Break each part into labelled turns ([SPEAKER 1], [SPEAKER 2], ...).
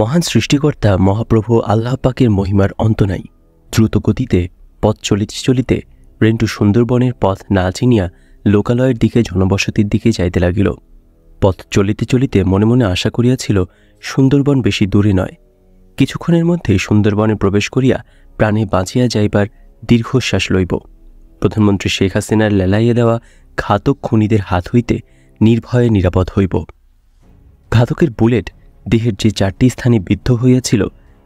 [SPEAKER 1] মহান সৃষ্টিকর্তা মহাপ্রভু আল্লাহ পাকের মহিমার অন্ত নাই। দ্রুত গতিতে পথ চলিতে চলিতে রেন্টু সুন্দরবনের পথ না চিনিয়া লোকালয়ের দিকে জনবসতির দিকে যাইতে লাগিল। পথ চলিতে চলিতে মনে মনে আশা করিয়াছিল সুন্দরবন বেশি দূরে নয়। কিছুক্ষণের মধ্যে সুন্দরবনে প্রবেশ করিয়া প্রাণে বাঁচিয়া যাইবার দীর্ঘশ্বাস লইব। প্রধানমন্ত্রী শেখ হাসিনার লেলাইয়া দেওয়া ঘাতক খুনিদের হাত হইতে নির্ভয়ে নিরাপদ হইব। ঘাতকের বুলেট দেহের যে 4টি স্থানে বিদ্ধ হইয়াছিল,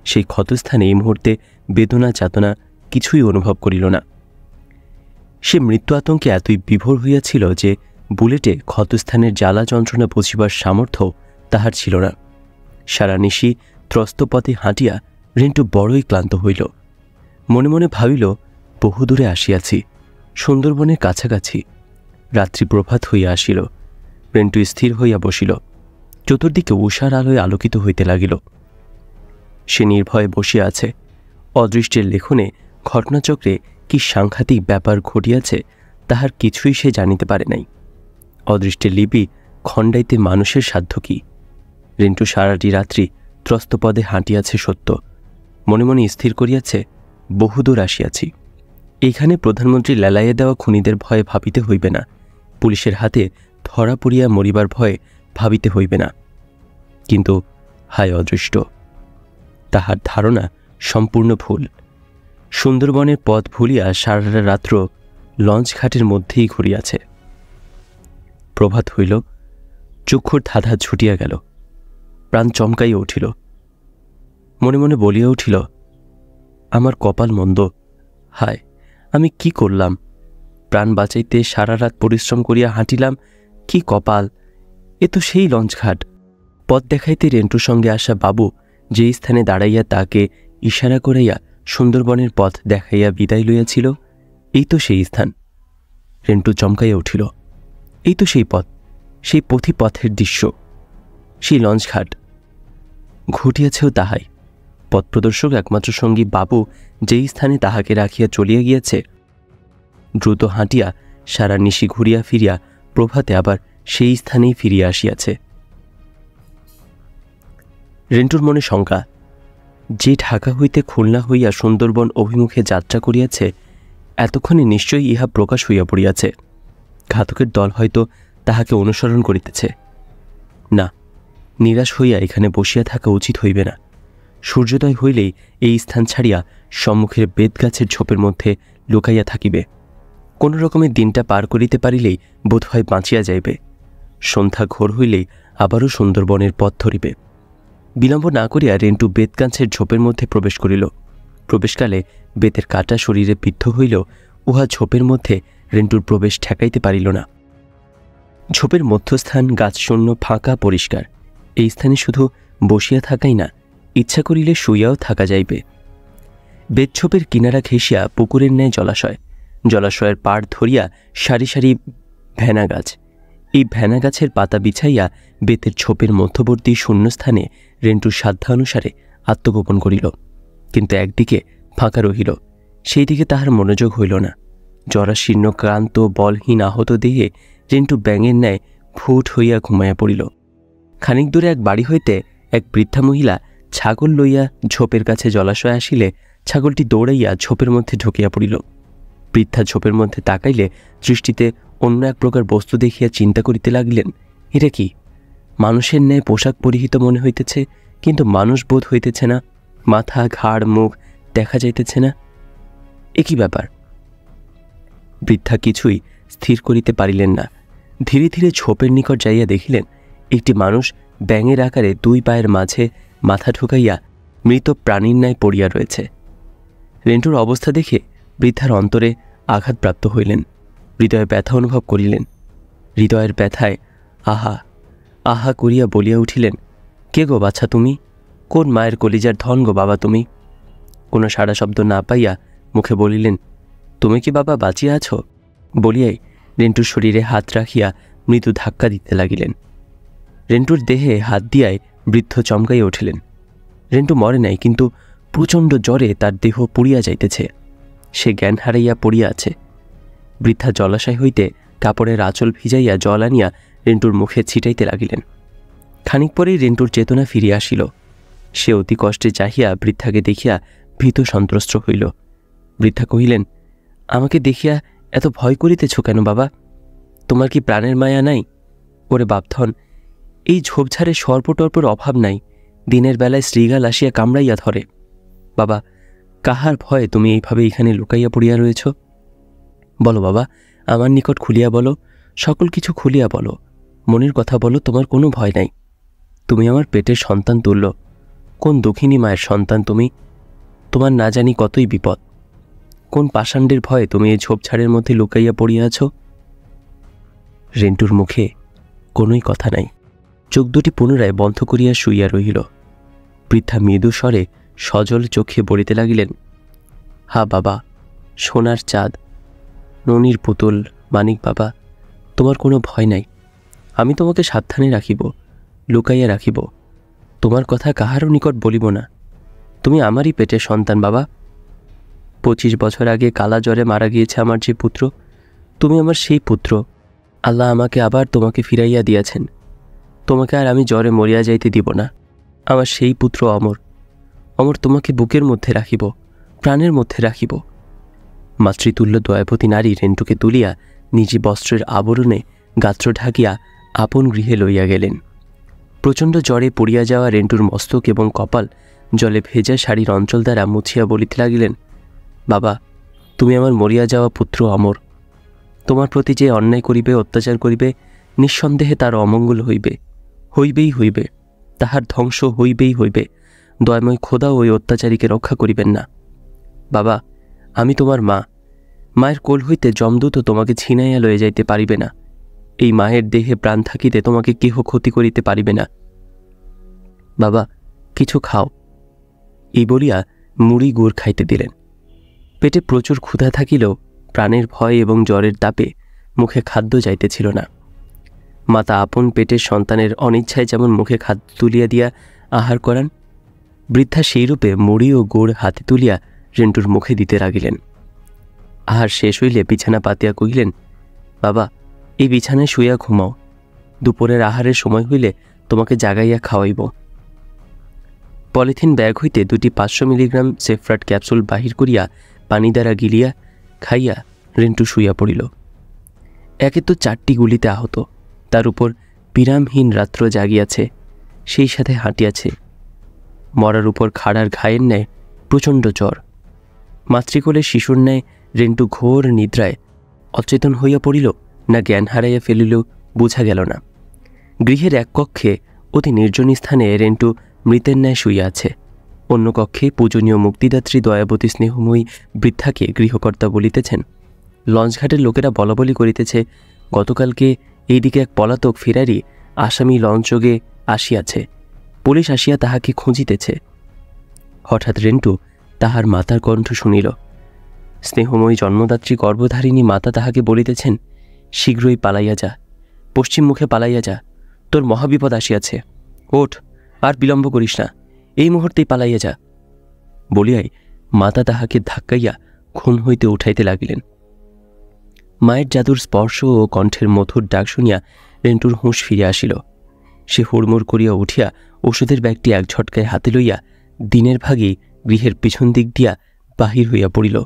[SPEAKER 1] সেই ক্ষতস্থানে এই মুহূর্তে বেদনা যাতনা কিছুই অনুভব করিল না। সে মৃত্যু আতঙ্কে এতই বিভোর হইয়াছিল যে বুলেটে ক্ষতস্থানের জ্বালা যন্ত্রণা বুঝিবার সামর্থ্য তাহার ছিল না। সারা নিশি ত্রস্ত পথে হাঁটিয়া রেন্টু বড়ই ক্লান্ত হইল। মনে মনে ভাবিল, বহুদূরে আসিয়াছি, সুন্দরবনের কাছাকাছি। রাত্রি প্রভাত হইয়া আসিল। রেন্টু স্থির হইয়া বসিল। চতুর্দিকে উষার আলোয় আলোকিত হইতে লাগিল। সে নির্ভয়ে বসিয়া আছে। অদৃষ্টের লেখনে ঘটনাচক্রে কি সাংঘাতিক ব্যাপার ঘটিয়াছে তাহার কিছুই সে জানিতে পারে নাই। অদৃষ্টের লিপি খণ্ডাইতে মানুষের সাধ্য কি? রেন্টু সারাটি রাত্রি ত্রস্তপদে হাঁটিয়াছে সত্য, মনে মনে স্থির করিয়াছে বহুদূর আসিয়াছি। এইখানে প্রধানমন্ত্রী লেলাইয়া দেওয়া খুনিদের ভয়ে ভাবিতে হইবে না, পুলিশের হাতে ধরা পড়িয়া মরিবার ভয়ে ভাবিতে হইবে না। কিন্তু হায় অদৃষ্ট, তাহার ধারণা সম্পূর্ণ ভুল। সুন্দরবনের পথ ভুলিয়া সারা রাত্র লঞ্চ ঘাটের মধ্যেই ঘুরিয়াছে। প্রভাত হইল, চক্ষুর ধাঁধা ছুটিয়া গেল, প্রাণ চমকাইয়া উঠিল। মনে মনে বলিয়া উঠিল, আমার কপাল মন্দ, হায় আমি কি করলাম? প্রাণ বাঁচাইতে সারা রাত পরিশ্রম করিয়া হাঁটিলাম, কি কপাল! এ তো সেই লঞ্চঘাট। পথ দেখাইতে রেন্টুর সঙ্গে আসা বাবু যে স্থানে দাঁড়াইয়া তাকে ইশারা করাইয়া সুন্দরবনের পথ দেখাইয়া বিদায় লইয়াছিল, এই তো সেই স্থান। রেন্টু চমকাইয়া উঠিল। এই তো সেই পথ, সেই পথের দৃশ্য, সেই লঞ্চঘাট। ঘটিয়াছেও তাহাই। পথ প্রদর্শক একমাত্র সঙ্গী বাবু যেই স্থানে তাহাকে রাখিয়া চলিয়া গিয়াছে, দ্রুত হাঁটিয়া সারা নিশি ঘুরিয়া ফিরিয়া প্রভাতে আবার সেই স্থানেই ফিরিয়া আসিয়াছে। রেন্টুর মনে শঙ্কা, যে ঢাকা হইতে খুলনা হইয়া সুন্দরবন অভিমুখে যাত্রা করিয়াছে, এতক্ষণে নিশ্চয়ই ইহা প্রকাশ হইয়া পড়িয়াছে। ঘাতকের দল হয়তো তাহাকে অনুসরণ করিতেছে। না, নিরাশ হইয়া এখানে বসিয়া থাকা উচিত হইবে না। সূর্যোদয় হইলেই এই স্থান ছাড়িয়া সম্মুখের বেতগাছের ঝোপের মধ্যে লুকাইয়া থাকিবে। কোন রকমের দিনটা পার করিতে পারিলেই বোধহয় বাঁচিয়া যাইবে। সন্ধ্যা ঘোর হইলেই আবারও সুন্দরবনের পথ ধরিবে। বিলম্ব না করিয়া রেন্টু বেতগাছের ঝোপের মধ্যে প্রবেশ করিল। প্রবেশকালে বেতের কাটা শরীরে বিদ্ধ হইল, উহা ঝোপের মধ্যে রেন্টুর প্রবেশ ঠেকাইতে পারিল না। ঝোপের মধ্যস্থান গাছশূন্য, ফাঁকা, পরিষ্কার। এই স্থানে শুধু বসিয়া থাকাই না, ইচ্ছা করিলে শুইয়াও থাকা যাইবে। বেতঝোপের কিনারা ঘেঁষিয়া পুকুরের ন্যায় জলাশয়। জলাশয়ের পাড় ধরিয়া সারি সারি ভেনা গাছ। এই ভেনা গাছের পাতা বিছাইয়া বেতের ঝোপের মধ্যবর্তী শূন্যস্থানে রেন্টুর সাধ্যানুসারে আত্মগোপন করিল। কিন্তু একদিকে ফাঁকা রহিল, সেই দিকে তাহার মনোযোগ হইল না। জরাশীর্ণ, ক্লান্ত, বলহীন, আহত দেহে রেন্টু ব্যাঙের ন্যায় ফুট হইয়া ঘুমাইয়া পড়িল। খানিক দূরে এক বাড়ি হইতে এক বৃদ্ধা মহিলা ছাগল লইয়া ঝোপের কাছে জলাশয় আসিলে ছাগলটি দৌড়াইয়া ঝোপের মধ্যে ঢুকিয়া পড়িল। বৃদ্ধা ঝোপের মধ্যে তাকাইলে দৃষ্টিতে অন্য এক প্রকার বস্তু দেখিয়া চিন্তা করিতে লাগিলেন, এটা কি? মানুষের ন্যায় পোশাক পরিহিত মনে হইতেছে, কিন্তু মানুষ বোধ হইতেছে না। মাথা, ঘাড়, মুখ দেখা যাইতেছে না। এ কি ব্যাপার? বৃদ্ধা কিছুই স্থির করিতে পারিলেন না। ধীরে ধীরে ঝোপের নিকট যাইয়া দেখিলেন একটি মানুষ ব্যাঙের আকারে 2 পায়ের মাঝে মাথা ঢুকাইয়া মৃত প্রাণীর ন্যায় পড়িয়া রয়েছে। রেন্টুর অবস্থা দেখে বৃদ্ধার অন্তরে আঘাতপ্রাপ্ত হইলেন, হৃদয়ে ব্যথা অনুভব করিলেন। হৃদয়ের ব্যথায় আহা আহা করিয়া বলিয়া উঠিলেন, কে গো বাছা তুমি? কোন মায়ের কলিজার ধন গো বাবা তুমি? কোনো সাড়া শব্দ না পাইয়া মুখে বলিলেন, তুমি কি বাবা বাঁচিয়া আছো? বলিয়াই রেন্টুর শরীরে হাত রাখিয়া মৃদু ধাক্কা দিতে লাগিলেন। রেন্টুর দেহে হাত দিয়াই বৃদ্ধ চমকাইয়া উঠিলেন। রেন্টু মরে নাই, কিন্তু প্রচণ্ড জ্বরে তার দেহ পুড়িয়া যাইতেছে। সে জ্ঞান হারাইয়া পড়িয়া আছে। বৃদ্ধা জলাশয় হইতে কাপড়ের আঁচল ভিজাইয়া জল আনিয়া রেন্টুর মুখে ছিটাইতে লাগিলেন। খানিক পরেই রেন্টুর চেতনা ফিরিয়া আসিল। সে অতি কষ্টে চাহিয়া বৃদ্ধাকে দেখিয়া ভীত সন্ত্রস্ত হইল। বৃদ্ধা কহিলেন, আমাকে দেখিয়া এত ভয় করিতেছ কেন বাবা? তোমার কি প্রাণের মায়া নাই? ওরে বাপধন, এই ঝোপঝাড়ে সর্পটর্পর অভাব নাই, দিনের বেলায় শ্রীগাল আসিয়া কামড়াইয়া ধরে। বাবা, কাহার ভয়ে তুমি এইভাবে এখানে লুকাইয়া পড়িয়া রয়েছ? বলো বাবা, আমার নিকট খুলিয়া বলো, সকল কিছু খুলিয়া বলো, মনের কথা বলো, তোমার কোনো ভয় নাই। তুমি আমার পেটের সন্তান তুল্য, কোন দুঃখিনী মায়ের সন্তান তুমি? তোমার না জানি কতই বিপদ। কোন পাষাণ্ডের ভয়ে তুমি এই ঝোপঝাড়ের মধ্যে লুকাইয়া পড়িয়া আছো? রেন্টুর মুখে কোনোই কথা নাই। চোখ দুটি পুনরায় বন্ধ করিয়া শুইয়া রহিল। বৃদ্ধা মৃদু স্বরে সজল চোখে বলিতে লাগিলেন, হা বাবা, সোনার চাঁদ, ননির পুতুল, মানিক বাবা, তোমার কোনো ভয় নাই। আমি তোমাকে সাবধানে রাখিব, লুকাইয়া রাখিব। তোমার কথা কাহারও নিকট বলিব না। তুমি আমারই পেটের সন্তান বাবা। 25 বছর আগে কালা জ্বরে মারা গিয়েছে আমার যে পুত্র, তুমি আমার সেই পুত্র। আল্লাহ আমাকে আবার তোমাকে ফিরাইয়া দিয়াছেন। তোমাকে আর আমি জ্বরে মরিয়া যাইতে দিব না। আমার সেই পুত্র অমর, অমর তোমাকে বুকের মধ্যে রাখিব, প্রাণের মধ্যে রাখিব। মাতৃতুল্য দয়াবতী নারী রেন্টুকে তুলিয়া নিজে বস্ত্রের আবরণে গাত্র ঢাকিয়া আপন গৃহে লইয়া গেলেন। প্রচণ্ড জ্বরে পড়িয়া যাওয়া রেন্টুর মস্তক এবং কপাল জলে ভেজা শাড়ির অঞ্চল দ্বারা মুছিয়া বলিতে লাগিলেন, বাবা, তুমি আমার মরিয়া যাওয়া পুত্র অমর। তোমার প্রতি যে অন্যায় করিবে, অত্যাচার করিবে, নিঃসন্দেহে তার অমঙ্গল হইবে, হইবেই হইবে, তাহার ধ্বংস হইবেই হইবে। দয়াময় খোদা ওই অত্যাচারীকে রক্ষা করিবেন না। বাবা, আমি তোমার মা। মায়ের কোল হইতে যমদূতও তোমাকে ছিনাইয়া লইয়া যাইতে পারিবে না। এই মায়ের দেহে প্রাণ থাকিতে তোমাকে কেহ ক্ষতি করিতে পারিবে না। বাবা, কিছু খাও। এই বলিয়া মুড়ি গুড় খাইতে দিলেন। পেটে প্রচুর ক্ষুধা থাকিলেও প্রাণের ভয় এবং জ্বরের তাপে মুখে খাদ্য যাইতেছিল না। মাতা আপন পেটের সন্তানের অনিচ্ছায় যেমন মুখে খাদ্য তুলিয়া দিয়া আহার করান, বৃদ্ধা সেইরূপে মুড়ি ও গুড় হাতে তুলিয়া রেন্টুর মুখে দিতে লাগিলেন। আহার শেষ হইলে বিছানা পাতিয়া কহিলেন, বাবা, এই বিছানায় শুইয়া ঘুমাও। দুপুরের আহারের সময় হইলে তোমাকে জাগাইয়া খাওয়াইব। পলিথিন ব্যাগ হইতে 2টি 500 মিলিগ্রাম সেফ্রাট ক্যাপসুল বাহির করিয়া পানি দ্বারা গিলিয়া খাইয়া রেন্টু শুইয়া পড়িল। একে তো 4টি গুলিতে আহত, তার উপর বিরামহীন রাত্র জাগিয়াছে, সেই সাথে হাঁটিয়াছে। মরার উপর খাড়ার ঘায়ের ন্যায় প্রচণ্ড জ্বর। মাতৃকোলে শিশুর ন্যায় রেন্টু ঘোর নিদ্রায় অচেতন হইয়া পড়িল না জ্ঞান হারাইয়া ফেলিল বুঝা গেল না। গৃহের এক কক্ষে অতি নির্জন স্থানে রেন্টু মৃতের ন্যায় শুইয়া আছে। অন্য কক্ষে পূজনীয় মুক্তিদাত্রী দয়াবতী স্নেহময়ী বৃদ্ধাকে গৃহকর্তা বলিতেছেন। লঞ্চঘাটের লোকেরা বলাবলি করিতেছে, গতকালকে এইদিকে এক পলাতক ফেরারি আসামি লঞ্চযোগে আসিয়াছে, পুলিশ আসিয়া তাহাকে খুঁজিতেছে। হঠাৎ রেন্টু তাহার মাতার কণ্ঠ শুনিল। স্নেহময়ী জন্মদাত্রী গর্ভধারিণী মাতা তাহাকে বলিতেছেন, শীঘ্রই পালাইয়া যা, পশ্চিম মুখে পালাইয়া যা, তোর মহাবিপদ আসিয়াছে। ওঠ, আর বিলম্ব করিস না, এই মুহূর্তেই পালাইয়া যা। বলিয়াই মাতা তাহাকে ধাক্কাইয়া ঘুম হইতে উঠাইতে লাগিলেন। মায়ের জাদুর স্পর্শ ও কণ্ঠের মধুর ডাক শুনিয়া রেন্টুর হুঁশ ফিরে আসিল। সে হুড়মুড় করিয়া উঠিয়া ওষুধের ব্যাগটি এক ঝটকায় হাতে লইয়া দিনের ভাগেই গৃহের পিছন দিক দিয়া বাহির হইয়া পড়িল।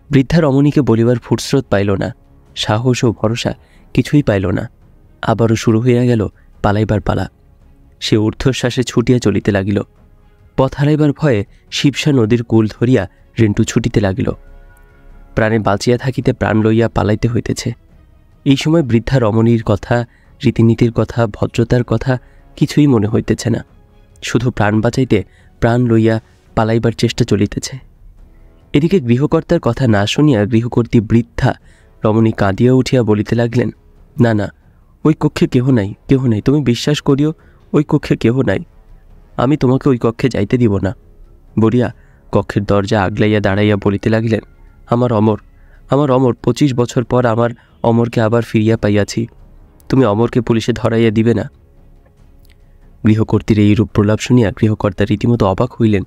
[SPEAKER 1] বৃদ্ধা রমণীকে বলিবার ফুটস্রোত পাইল না, সাহস ও ভরসা কিছুই পাইল না। আবারও শুরু হইয়া গেল পালাইবার পালা। সে ঊর্ধ্বশ্বাসে ছুটিয়া চলিতে লাগিল। পথ হারাইবার ভয়ে শিবসা নদীর কূল ধরিয়া রেন্টু ছুটিতে লাগিল। প্রাণে বাঁচিয়া থাকিতে প্রাণ লইয়া পালাইতে হইতেছে। এই সময় বৃদ্ধা রমণীর কথা, রীতিনীতির কথা, ভদ্রতার কথা কিছুই মনে হইতেছে না। শুধু প্রাণ বাঁচাইতে প্রাণ লইয়া পালাইবার চেষ্টা চলিতেছে। এদিকে গৃহকর্তার কথা না শুনিয়া গৃহকর্ত্রী বৃদ্ধা রমণী কাঁদিয়া উঠিয়া বলিতে লাগলেন, না না, ওই কক্ষে কেহ নাই, কেহ নাই, তুমি বিশ্বাস করিও, ওই কক্ষে কেহ নাই, আমি তোমাকে ওই কক্ষে যাইতে দিব না। বলিয়া কক্ষের দরজা আগলাইয়া দাঁড়াইয়া বলিতে লাগিলেন, আমার অমর, আমার অমর, 25 বছর পর আমার অমরকে আবার ফিরিয়া পাইয়াছি, তুমি অমরকে পুলিশে ধরাইয়া দিবে না। গৃহকর্ত্রীর এইরূপ প্রলাপ শুনিয়া গৃহকর্তা রীতিমতো অবাক হইলেন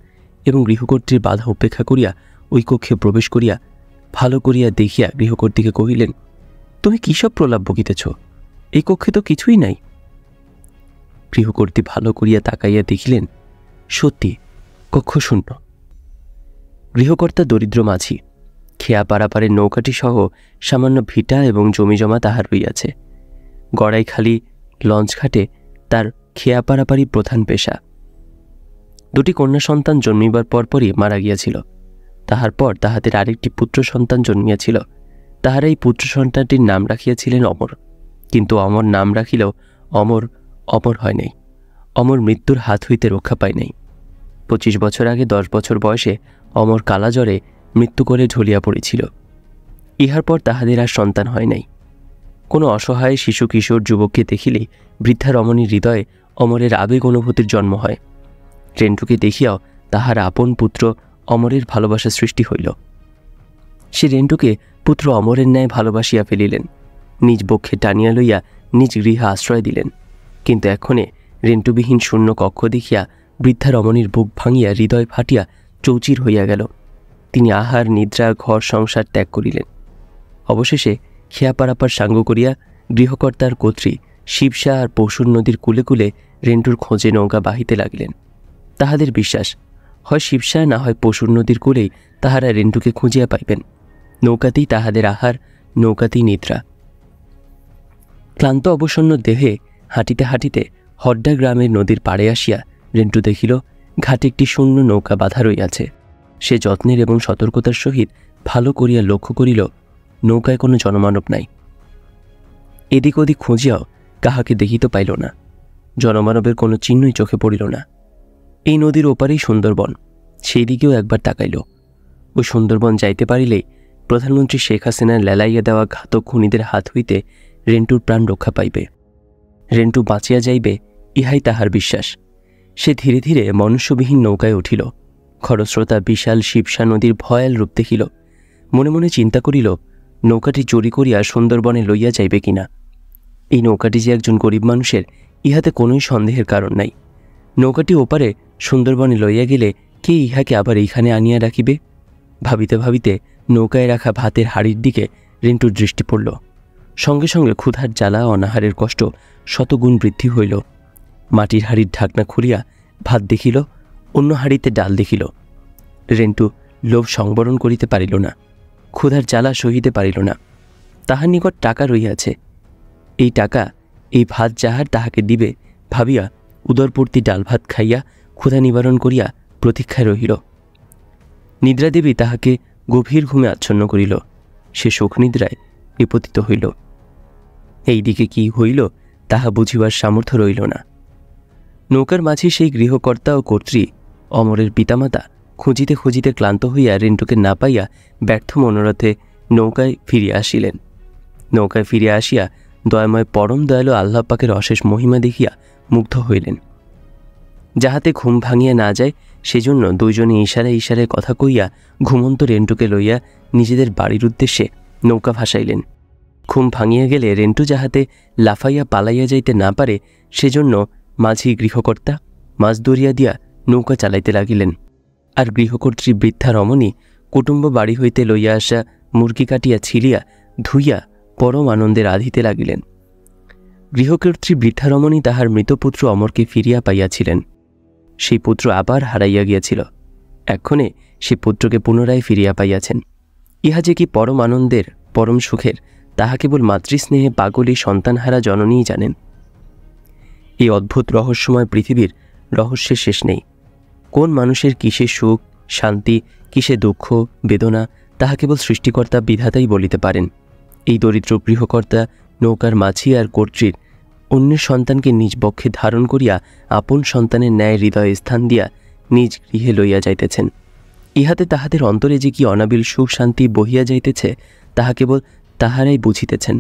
[SPEAKER 1] এবং গৃহকর্ত্রীর বাধা উপেক্ষা করিয়া ওই কক্ষে প্রবেশ করিয়া ভালো করিয়া দেখিয়া গৃহকর্ত্রীকে কহিলেন, তুমি কী সব প্রলাপ বকিতেছ? এই কক্ষে তো কিছুই নাই। গৃহকর্ত্রী ভালো করিয়া তাকাইয়া দেখিলেন সত্যি কক্ষ শূন্য। গৃহকর্তা দরিদ্র মাঝি, খেয়া পারাপারের নৌকাটি সহ সামান্য ভিটা এবং জমিজমা তাহার রইয়াছে। গড়াইখালি লঞ্চ ঘাটে তার খেয়া পারাপারই প্রধান পেশা। দুটি কন্যা সন্তান জন্মিবার পরপরই মারা গিয়াছিল। তাহার পর তাহাদের আরেকটি পুত্র সন্তান জন্মিয়াছিল। তাহারা এই পুত্র সন্তানটির নাম রাখিয়াছিলেন অমর। কিন্তু অমর নাম রাখিলেও অমর অমর হয় নাই। অমর মৃত্যুর হাত হইতে রক্ষা পায় নাই। 25 বছর আগে 10 বছর বয়সে অমর কালাজ্বরে মৃত্যু করে ঝুলিয়া পড়েছিল। ইহার পর তাহাদের আর সন্তান হয় নাই। কোনো অসহায় শিশু কিশোর যুবককে দেখিলেই বৃদ্ধা রমণীর হৃদয়ে অমরের আবেগ অনুভূতির জন্ম হয়। রেন্টুকে দেখিয়াও তাহার আপন পুত্র অমরের ভালোবাসা সৃষ্টি হইল। সে রেন্টুকে পুত্র অমরের ন্যায় ভালোবাসিয়া ফেলিলেন। নিজ বক্ষে টানিয়া লইয়া নিজ গৃহে আশ্রয় দিলেন। কিন্তু এক্ষণে রেন্টুবিহীন শূন্য কক্ষ দেখিয়া বৃদ্ধা রমণীর বুক ভাঙিয়া হৃদয় ফাটিয়া চৌচির হইয়া গেল। তিনি আহার নিদ্রা ঘর সংসার ত্যাগ করিলেন। অবশেষে খেয়া পারাপার সাঙ্গ করিয়া গৃহকর্তার কর্ত্রী শিবসা আর পশুর নদীর কূলে কূলে রেন্টুর খোঁজে নৌকা বাহিতে লাগিলেন। তাহাদের বিশ্বাস, হয় শিবসা না হয় পশুর নদীর কূলেই তাহারা রেন্টুকে খুঁজিয়া পাইবেন। নৌকাতেই তাহাদের আহার, নৌকাতেই নিদ্রা। ক্লান্ত অবসন্ন দেহে হাঁটিতে হাঁটিতে হড্ডা গ্রামের নদীর পাড়ে আসিয়া রেন্টু দেখিল ঘাটে একটি শূন্য নৌকা বাঁধা রইয়াছে। সে যত্নের এবং সতর্কতার সহিত ভালো করিয়া লক্ষ্য করিল নৌকায় কোনো জনমানব নাই। এদিক ওদিক খুঁজিয়াও কাহাকে দেখিতে পাইল না। জনমানবের কোনো চিহ্নই চোখে পড়িল না। এই নদীর ওপারেই সুন্দরবন। সেই দিকেও একবার তাকাইল। ওই সুন্দরবন যাইতে পারিলেই প্রধানমন্ত্রী শেখ হাসিনার লেলাইয়া দেওয়া ঘাতক খুনিদের হাত হইতে রেন্টুর প্রাণ রক্ষা পাইবে। রেন্টু বাঁচিয়া যাইবে, ইহাই তাহার বিশ্বাস। সে ধীরে ধীরে মনুষ্যবিহীন নৌকায় উঠিল। খরস্রোতা বিশাল শিবসা নদীর ভয়াল রূপ দেখিল। মনে মনে চিন্তা করিল নৌকাটি চুরি করিয়া সুন্দরবনে লইয়া যাইবে কিনা। এই নৌকাটি যে একজন গরিব মানুষের, ইহাতে কোনোই সন্দেহের কারণ নাই। নৌকাটি ওপারে সুন্দরবনে লইয়া গেলে কে ইহাকে আবার এইখানে আনিয়া রাখিবে? ভাবিতে ভাবিতে নৌকায় রাখা ভাতের হাড়ির দিকে রেন্টুর দৃষ্টি পড়ল। সঙ্গে সঙ্গে ক্ষুধার জ্বালা অনাহারের কষ্ট শতগুণ বৃদ্ধি হইল। মাটির হাড়ির ঢাকনা খুলিয়া ভাত দেখিল, অন্য হাড়িতে ডাল দেখিল। রেন্টু লোভ সংবরণ করিতে পারিল না, ক্ষুধার জ্বালা সহিতে পারিল না। তাহার নিকট টাকা রহিয়াছে। এই টাকা, এই ভাত যাহার তাহাকে দিবে ভাবিয়া উদরপূর্তি ডাল ভাত খাইয়া ক্ষুধা নিবারণ করিয়া প্রতীক্ষায় রহিল। নিদ্রাদেবী তাহাকে গভীর ঘুমে আচ্ছন্ন করিল। সে শোকনিদ্রায় নিপতিত হইল। এই দিকে কি হইল তাহা বুঝিবার সামর্থ্য রইল না। নৌকার মাঝে সেই গৃহকর্তা ও কর্ত্রী অমরের পিতামাতা খুঁজিতে খুঁজিতে ক্লান্ত হইয়া রেন্টুকে না পাইয়া ব্যর্থ মনোরথে নৌকায় ফিরিয়া আসিলেন। নৌকায় ফিরিয়া আসিয়া দয়াময় পরম দয়ালু আল্লাহ পাকের অশেষ মহিমা দেখিয়া মুগ্ধ হইলেন। যাহাতে ঘুম ভাঙিয়া না যায় সেজন্য দুইজনে ইশারায় ইশারায় কথা কইয়া ঘুমন্ত রেন্টুকে লইয়া নিজেদের বাড়ির উদ্দেশ্যে নৌকা ভাসাইলেন। ঘুম ভাঙিয়া গেলে রেন্টু যাহাতে লাফাইয়া পালাইয়া যাইতে না পারে সেজন্য মাঝি গৃহকর্তা মাছ দরিয়া দিয়া নৌকা চালাইতে লাগিলেন। আর গৃহকর্ত্রী বৃদ্ধা রমণী কুটুম্ব বাড়ি হইতে লইয়া আসা মুরগি কাটিয়া ছিলিয়া ধুইয়া পরম আনন্দে রাঁধিতে লাগিলেন। গৃহকর্ত্রী বৃদ্ধা রমণী তাহার মৃতপুত্র অমরকে ফিরিয়া পাইয়াছিলেন। সেই পুত্র আবার হারাইয়া গিয়াছিল। এক্ষণে সে পুত্রকে পুনরায় ফিরিয়া পাইয়াছেন। ইহা যে কি পরম আনন্দের, পরম সুখের, তাহা কেবল মাতৃস্নেহে পাগলী সন্তানহারা জননীই জানেন। এই অদ্ভুত রহস্যময় পৃথিবীর রহস্যের শেষ নেই। কোন মানুষের কিসে সুখ শান্তি, কিসে দুঃখ বেদনা, তাহা কেবল সৃষ্টিকর্তা বিধাতাই বলিতে পারেন। এই দরিদ্র গৃহকর্তা নৌকার মাঝি আর কর্ত্রীর অন্যের সন্তানকে নিজ বক্ষে ধারণ করিয়া আপন সন্তানের ন্যায় হৃদয়ে স্থান দিয়া নিজ গৃহে লইয়া যাইতেছেন। ইহাতে তাহাদের অন্তরে যে কি অনাবিল সুখ শান্তি বহিয়া যাইতেছে তাহা কেবল তাহারাই বুঝিতেছেন।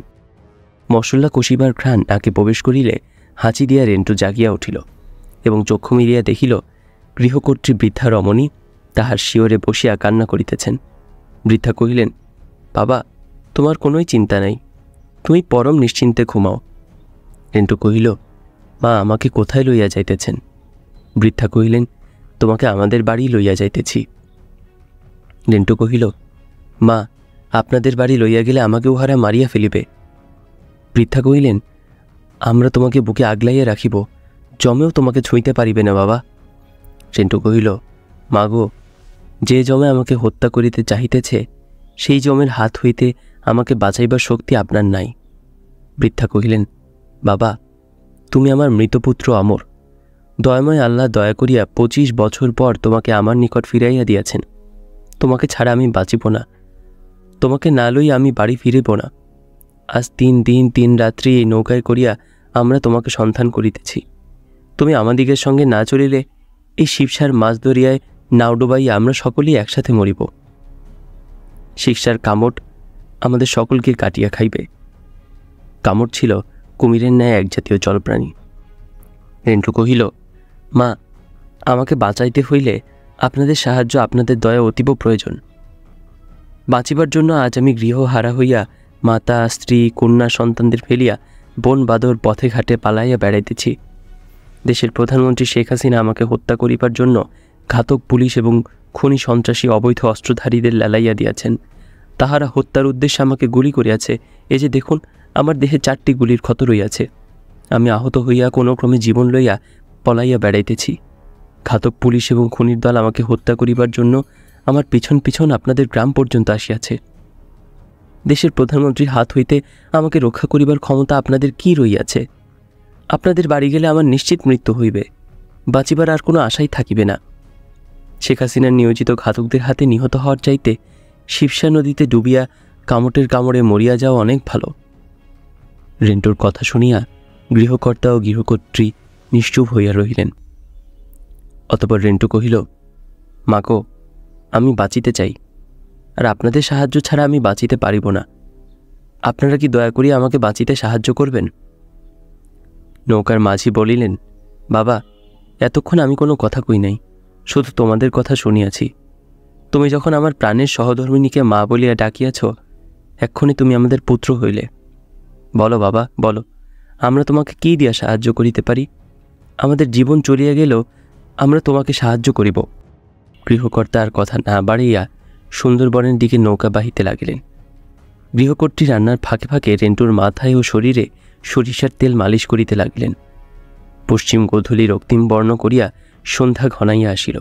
[SPEAKER 1] মশলা কষিবার ঘ্রাণ নাকে প্রবেশ করিলে হাঁচি দিয়া রেন্টু জাগিয়া উঠিল এবং চক্ষু মিলিয়া দেখিল গৃহকর্ত্রী বৃদ্ধা রমণী তাহার শিয়রে বসিয়া কান্না করিতেছেন। বৃদ্ধা কহিলেন, বাবা, তোমার কোনোই চিন্তা নাই, তুমি পরম নিশ্চিন্তে ঘুমাও। রেন্টু কহিল, মা, আমাকে কোথায় লইয়া যাইতেছেন? বৃদ্ধা কহিলেন, তোমাকে আমাদের বাড়ি লইয়া যাইতেছি। রেন্টু কহিল, মা, আপনাদের বাড়ি লইয়া গেলে আমাকে উহারা মারিয়া ফেলিবে। বৃদ্ধা কহিলেন, আমরা তোমাকে বুকে আগলাইয়া রাখিব, জমেও তোমাকে ছুঁইতে পারিবে না বাবা। রেন্টু কহিল, মাগো, যে যমে আমাকে হত্যা করিতে চাহিতেছে সেই যমের হাত হইতে আমাকে বাঁচাইবার শক্তি আপনার নাই। বৃদ্ধা কহিলেন, বাবা, তুমি আমার মৃতপুত্র অমর। দয়াময় আল্লাহ দয়া করিয়া 25 বছর পর তোমাকে আমার নিকট ফিরাইয়া দিয়াছেন। তোমাকে ছাড়া আমি বাঁচিব না। তোমাকে না লইয়া আমি বাড়ি ফিরিব না। আজ 3 দিন 3 রাত্রি এই নৌকায় করিয়া আমরা তোমাকে সন্ধান করিতেছি। তুমি আমাদিগের সঙ্গে না চলিলে এই শিবসার মাছ দরিয়ায় নাও ডুবাইয়া আমরা সকলেই একসাথে মরিব। শিবসার কামট আমাদের সকলকে কাটিয়া খাইবে। কামট ছিল কুমিরের ন্যায় এক জাতীয় জলপ্রাণী। রেন্টু কহিল, মা, আমাকে বাঁচাইতে হইলে আপনাদের সাহায্য, আপনাদের দয়া অতীব প্রয়োজন। বাঁচিবার জন্য আজ আমি গৃহহারা হইয়া মাতা, স্ত্রী, কন্যা, সন্তানদের ফেলিয়া বন বাদর পথে ঘাটে পালাইয়া বেড়াইতেছি। দেশের প্রধানমন্ত্রী শেখ হাসিনা আমাকে হত্যা করিবার জন্য ঘাতক পুলিশ এবং খনি সন্ত্রাসী অবৈধ অস্ত্রধারীদের লেলাইয়া দিয়াছেন। তাহারা হত্যার উদ্দেশ্যে আমাকে গুলি করিয়াছে। এই যে দেখুন, আমার দেহে 4টি গুলির ক্ষত রইয়াছে। আমি আহত হইয়া কোনো ক্রমে জীবন লইয়া পলাইয়া বেড়াইতেছি। ঘাতক পুলিশ এবং খনির দল আমাকে হত্যা করিবার জন্য আমার পিছন পিছন আপনাদের গ্রাম পর্যন্ত আসিয়াছে। দেশের প্রধানমন্ত্রীর হাত হইতে আমাকে রক্ষা করিবার ক্ষমতা আপনাদের কি রইয়াছে? আপনাদের বাড়ি গেলে আমার নিশ্চিত মৃত্যু হইবে। বাঁচিবার আর কোনো আশাই থাকিবে না। শেখ হাসিনার নিয়োজিত ঘাতকদের হাতে নিহত হওয়ার চাইতে শিবসা নদীতে ডুবিয়া কামটের কামড়ে মরিয়া যাওয়া অনেক ভালো। রেন্টুর কথা শুনিয়া গৃহকর্তা ও গৃহকর্ত্রী নিশ্চুপ হইয়া রহিলেন। অতঃপর রেন্টু কহিল, মাগো, আমি বাঁচিতে চাই, আর আপনাদের সাহায্য ছাড়া আমি বাঁচিতে পারিব না। আপনারা কি দয়া করিয়া আমাকে বাঁচিতে সাহায্য করবেন? নৌকার মাঝি বলিলেন, বাবা, এতক্ষণ আমি কোনো কথা কই নাই, শুধু তোমাদের কথা শুনিয়াছি। তুমি যখন আমার প্রাণের সহধর্মিণীকে মা বলিয়া ডাকিয়াছ, এক্ষণে তুমি আমাদের পুত্র হইলে। বলো বাবা, বলো, আমরা তোমাকে কি দিয়া সাহায্য করিতে পারি? আমাদের জীবন চলিয়া গেলেও আমরা তোমাকে সাহায্য করিব। গৃহকর্তা আর কথা না বাড়িয়া সুন্দরবনের দিকে নৌকা বাহিতে লাগিলেন। গৃহকর্ত্রী রান্নার ফাঁকে ফাঁকে রেন্টুর মাথায় ও শরীরে সরিষার তেল মালিশ করিতে লাগিলেন। পশ্চিম গোধূলি রক্তিম বর্ণ করিয়া সন্ধ্যা ঘনাইয়া আসিল।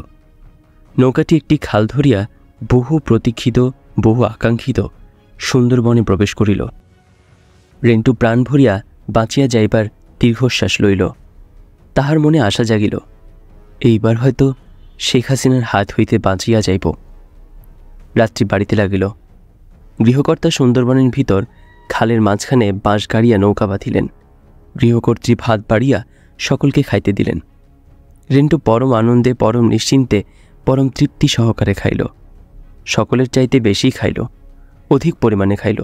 [SPEAKER 1] নৌকাটি একটি খাল ধরিয়া বহু প্রতীক্ষিত, বহু আকাঙ্ক্ষিত সুন্দরবনে প্রবেশ করিল। রেন্টু প্রাণ ভরিয়া বাঁচিয়া যাইবার দীর্ঘশ্বাস লইল। তাহার মনে আশা জাগিল, এইবার হয়তো শেখ হাসিনার হাত হইতে বাঁচিয়া যাইব। রাত্রি বাড়িতে লাগিল। গৃহকর্তা সুন্দরবনের ভিতর খালের মাঝখানে বাঁশ গাড়িয়া নৌকা বাঁধিলেন। গৃহকর্ত্রী ভাত বাড়িয়া সকলকে খাইতে দিলেন। রেন্টু পরম আনন্দে, পরম নিশ্চিন্তে, পরম তৃপ্তি সহকারে খাইল। সকলের চাইতে বেশি খাইল, অধিক পরিমাণে খাইল।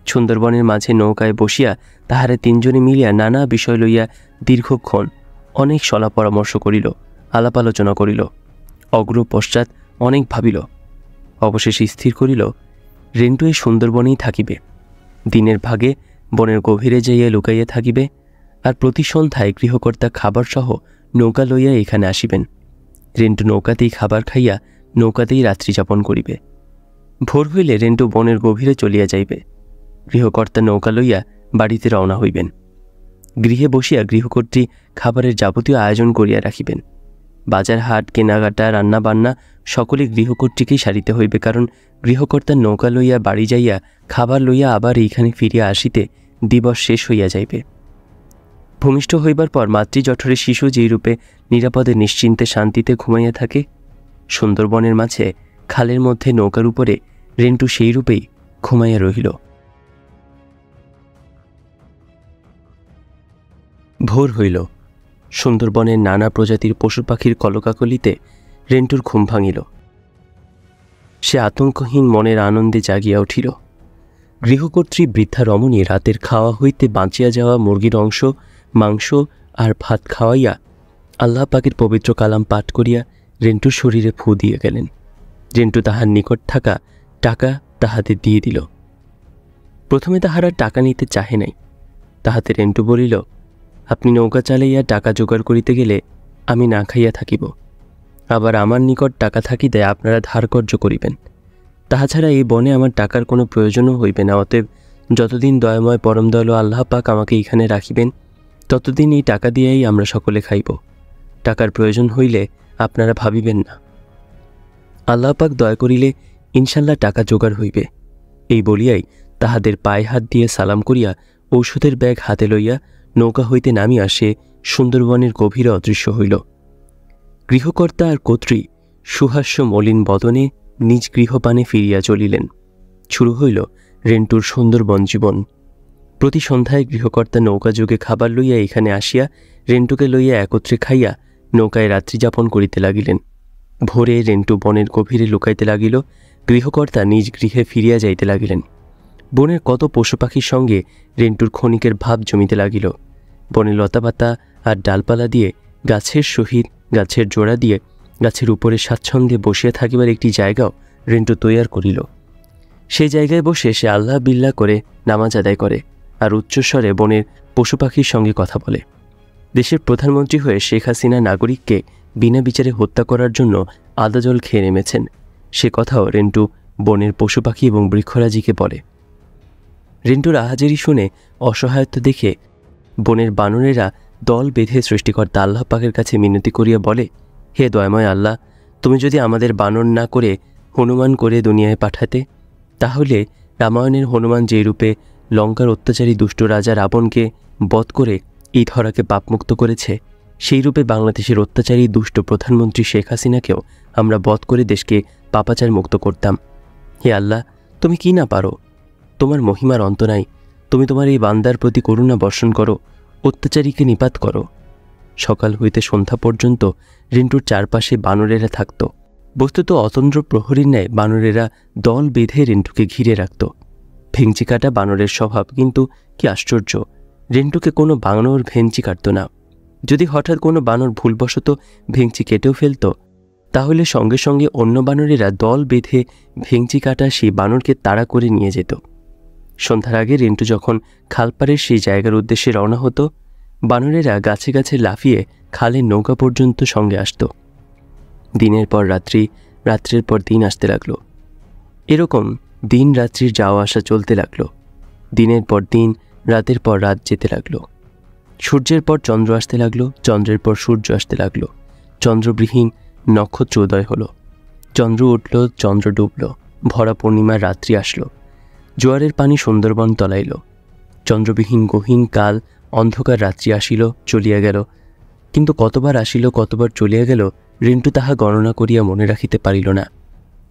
[SPEAKER 1] সুন্দরবনের মাঝে নৌকায় বসিয়া তাহারা 3 জনে মিলিয়া নানা বিষয় লইয়া দীর্ঘক্ষণ অনেক সলা পরামর্শ করিল, আলাপ আলোচনা করিল, অগ্র পশ্চাৎ অনেক ভাবিল। অবশেষে স্থির করিল, রেন্টু এই সুন্দরবনেই থাকিবে। দিনের ভাগে বনের গভীরে যাইয়া লুকাইয়া থাকিবে, আর প্রতি সন্ধ্যায় গৃহকর্তা খাবার সহ নৌকা লইয়া এখানে আসিবেন। রেন্টু নৌকাতেই খাবার খাইয়া নৌকাতেই রাত্রি যাপন করিবে। ভোর হইলে রেন্টু বনের গভীরে চলিয়া যাইবে। গৃহকর্তা নৌকা লইয়া বাড়িতে রওনা হইবেন। গৃহে বসিয়া গৃহকর্ত্রী খাবারের যাবতীয় আয়োজন করিয়া রাখিবেন। বাজার হাট, কেনাকাটা, রান্না বান্না সকলে গৃহকর্ত্রীকেই সারিতে হইবে, কারণ গৃহকর্তার নৌকা লইয়া বাড়ি যাইয়া খাবার লইয়া আবার এইখানে ফিরিয়া আসিতে দিবস শেষ হইয়া যাইবে। ভূমিষ্ঠ হইবার পর মাতৃজঠরে শিশু যেইরূপে নিরাপদে নিশ্চিন্তে শান্তিতে ঘুমাইয়া থাকে, সুন্দরবনের মাঝে খালের মধ্যে নৌকার উপরে রেন্টু সেই রূপেই ঘুমাইয়া রহিল। ভোর হইল। সুন্দরবনের নানা প্রজাতির পশু পাখির কলকাকলিতে রেন্টুর ঘুম ভাঙিল। সে আতঙ্কহীন মনের আনন্দে জাগিয়া উঠিল। গৃহকর্ত্রী বৃদ্ধা রমণী রাতের খাওয়া হইতে বাঁচিয়া যাওয়া মুরগির অংশ, মাংস আর ভাত খাওয়াইয়া আল্লাহ পাকের পবিত্র কালাম পাঠ করিয়া রেন্টুর শরীরে ফু দিয়ে গেলেন। রেন্টু তাহার নিকট থাকা টাকা তাহাদের দিয়ে দিল। প্রথমে তাহারা টাকা নিতে চাহে নাই। তাহাতে রেন্টু বলিল, আপনি নৌকা চালাইয়া টাকা জোগাড় করিতে গেলে আমি না খাইয়া থাকিব, আবার আমার নিকট টাকা থাকিতে আপনারা ধারকর্য করিবেন। তাহা ছাড়া এই বনে আমার টাকার কোনো প্রয়োজনও হইবে না। অতএব যতদিন দয়াময় পরম দয়ালু আল্লাহ পাক আমাকে এইখানে রাখিবেন, ততদিন এই টাকা দিয়েই আমরা সকলে খাইব। টাকার প্রয়োজন হইলে আপনারা ভাবিবেন না। আল্লাহ পাক দয়া করিলে ইনশাল্লাহ টাকা জোগাড় হইবে। এই বলিয়াই তাহাদের পায়ে হাত দিয়ে সালাম করিয়া ঔষধের ব্যাগ হাতে লইয়া নৌকা হইতে নামিয়া সে সুন্দরবনের গভীরে অদৃশ্য হইল। গৃহকর্তা আর কর্ত্রী সুহাস্য মলিন বদনে নিজ গৃহপানে ফিরিয়া চলিলেন। শুরু হইল রেন্টুর সুন্দরবন জীবন। প্রতি সন্ধ্যায় গৃহকর্তা নৌকাযোগে খাবার লইয়া এখানে আসিয়া রেন্টুকে লইয়া একত্রে খাইয়া নৌকায় রাত্রিযাপন করিতে লাগিলেন। ভোরে রেন্টু বনের গভীরে লুকাইতে লাগিল। গৃহকর্তা নিজ গৃহে ফিরিয়া যাইতে লাগিলেন। বনের কত পশু পাখির সঙ্গে রেন্টুর ক্ষণিকের ভাব জমিতে লাগিল। বনে লতাপাতা আর ডালপালা দিয়ে, গাছের সহিত গাছের জোড়া দিয়ে, গাছের উপরে স্বাচ্ছন্দ্যে বসিয়া থাকিবার একটি জায়গাও রেন্টু তৈয়ার করিল। সেই জায়গায় বসে সে আল্লাহ বিল্লাহ করে নামাজ আদায় করে আর উচ্চস্বরে বনের পশু পাখির সঙ্গে কথা বলে। দেশের প্রধানমন্ত্রী হয়ে শেখ হাসিনা নাগরিককে বিনা বিচারে হত্যা করার জন্য আদা জল খেয়ে নেমেছেন, সে কথাও রেন্টু বনের পশু পাখি এবং বৃক্ষরাজিকে বলে। রেন্টুর আহাজারি শুনে অসহায়ত্ব দেখে বনের বানরেরা দল বেঁধে সৃষ্টিকর্তা আল্লাহ পাকের কাছে মিনতি করিয়া বলে, হে দয়াময় আল্লাহ, তুমি যদি আমাদের বানর না করে হনুমান করে দুনিয়ায় পাঠাতে, তাহলে রামায়ণের হনুমান যে রূপে লঙ্কার অত্যাচারী দুষ্ট রাজা রাবণকে বধ করে এই ধরাকে পাপমুক্ত করেছে, সেই রূপে বাংলাদেশের অত্যাচারী দুষ্ট প্রধানমন্ত্রী শেখ হাসিনাকেও আমরা বধ করে দেশকে পাপাচার মুক্ত করতাম। হে আল্লাহ, তুমি কি না পারো? তোমার মহিমার অন্ত নাই। তুমি তোমার এই বান্দার প্রতি করুণা বর্ষণ করো, অত্যাচারীকে নিপাত করো। সকাল হইতে সন্ধ্যা পর্যন্ত রেন্টুর চারপাশে বানরেরা থাকত। বস্তুত অতন্দ্র প্রহরীর ন্যায় বানরেরা দল বেঁধে রেন্টুকে ঘিরে রাখত। ভেঙচি কাটা বানরের স্বভাব, কিন্তু কি আশ্চর্য, রেন্টুকে কোনো বানর ভেঙচি কাটত না। যদি হঠাৎ কোনো বানর ভুলবশত ভেঙচি কেটেও ফেলত, তাহলে সঙ্গে সঙ্গে অন্য বানরেরা দল বেঁধে ভেঙচি কাটা সেই বানরকে তাড়া করে নিয়ে যেত। সন্ধ্যার আগে রেন্টু যখন খালপাড়ের সেই জায়গার উদ্দেশ্যে রওনা হতো, বানরেরা গাছে গাছে লাফিয়ে খালের নৌকা পর্যন্ত সঙ্গে আসত। দিনের পর রাত্রি, রাত্রের পর দিন আসতে লাগলো। এরকম দিন রাত্রির যাওয়া আসা চলতে লাগলো। দিনের পর দিন, রাতের পর রাত যেতে লাগলো। সূর্যের পর চন্দ্র আসতে লাগলো, চন্দ্রের পর সূর্য আসতে লাগলো। চন্দ্রবিহীন নক্ষত্র উদয় হলো। চন্দ্র উঠল, চন্দ্র ডুবল। ভরা পূর্ণিমার রাত্রি আসলো। জোয়ারের পানি সুন্দরবন তলাইল। চন্দ্রবিহীন গহীন কাল অন্ধকার রাত্রি আসিল, চলিয়া গেল। কিন্তু কতবার আসিল, কতবার চলিয়া গেল, রেন্টু তাহা গণনা করিয়া মনে রাখিতে পারিল না।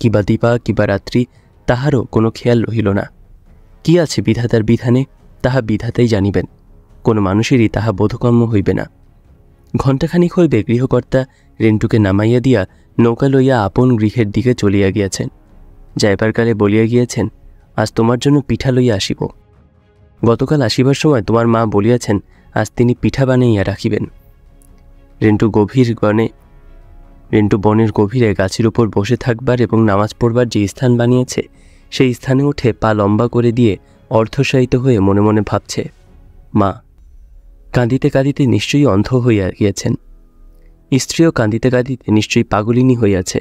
[SPEAKER 1] কিবা দিবা কিবা রাত্রি, তাহারও কোনো খেয়াল রহিল না। কি আছে বিধাতার বিধানে, তাহা বিধাতাই জানিবেন। কোনো মানুষেরই তাহা বোধগম্য হইবে না। ঘণ্টাখানিক হইবে গৃহকর্তা রেন্টুকে নামাইয়া দিয়া নৌকা লইয়া আপন গৃহের দিকে চলিয়া গিয়াছেন। যাইবার কালে বলিয়া গিয়েছেন, আজ তোমার জন্য পিঠা লইয়া আসিব। গতকাল আসিবার সময় তোমার মা বলিয়াছেন, আজ তিনি পিঠা বানাইয়া রাখিবেন। রেন্টু বনের গভীরে গাছের উপর বসে থাকবার এবং নামাজ পড়বার যে স্থান বানিয়েছে, সেই স্থানে উঠে পা লম্বা করে দিয়ে অর্ধশায়িত হয়ে মনে মনে ভাবছে, মা কাঁদিতে কাঁদিতে নিশ্চয়ই অন্ধ হইয়া গিয়েছেন। স্ত্রীও কাঁদিতে কাঁদিতে নিশ্চয়ই পাগলিনী হইয়াছে।